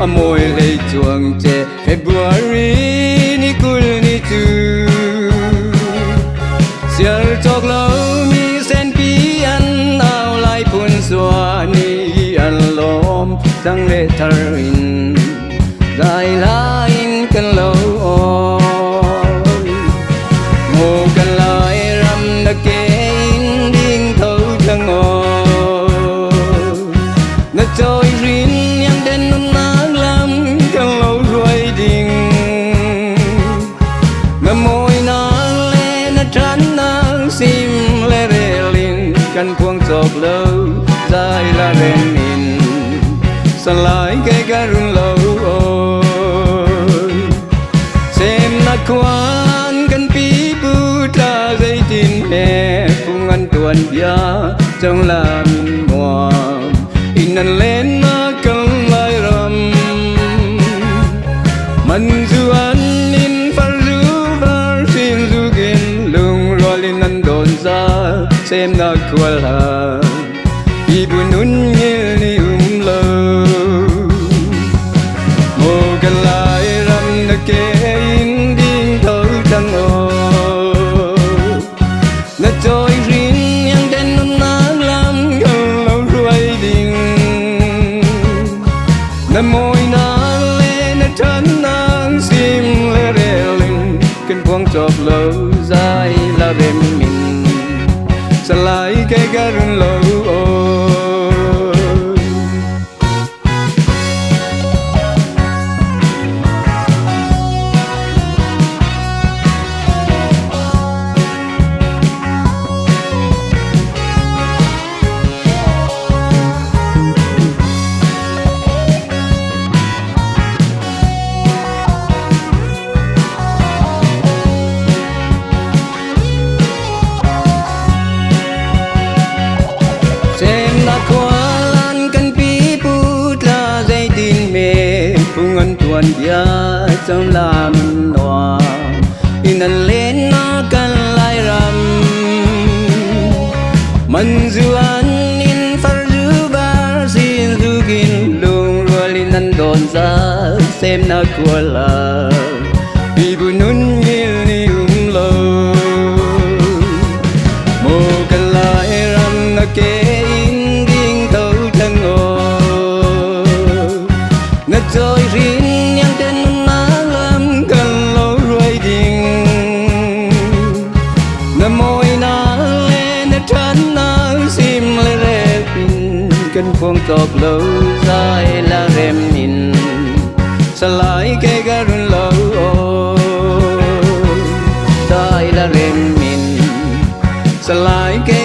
môi lệ chuồng trẻ February ni kul ni tu siar chok lâu mi sen pi an ao lai pun xua ni an lom sang lệ thar in dài la in kan lâu ngô kan lai ram na ke in ding thâu thang ngô na trôi rin yang den nun nang lam kan lâu ruồi ding na môi nang le na tran nang sim le re lin kan puang chok lâu dài la ren in sa lai ke garun lâu xem na quan kan pi bu ta dây tin he phung an tuan bia trong la min ngoam in an lên na kan lai ram man du an in far du var sin du gin lung rolin an don za xem na kwal ha ibu nun ngil ni lo mo kan lai ram na ke in ding thâu thang o na trôi rin yang den nun nang lam kan lâu ruồi ding na môi nang le na tran nang sim le re linh kan puang chok lâu dài la rem min sa lai ke garun lâu phung tuan bia trong làm nọ in an lên na kan lai ram man du an in far du bar sin du gin lung rolin an don za xem na kuala ibu nun ngil ni lo mo kan lai ram na ke in ding thâu thang o na trôi rin yang den nang lam kan lâu ruồi ding na môi na le na tran nang sim le re pin kan phong chok lâu dài la rem in sa lai ke garun lâu dài la rem in sa lai ke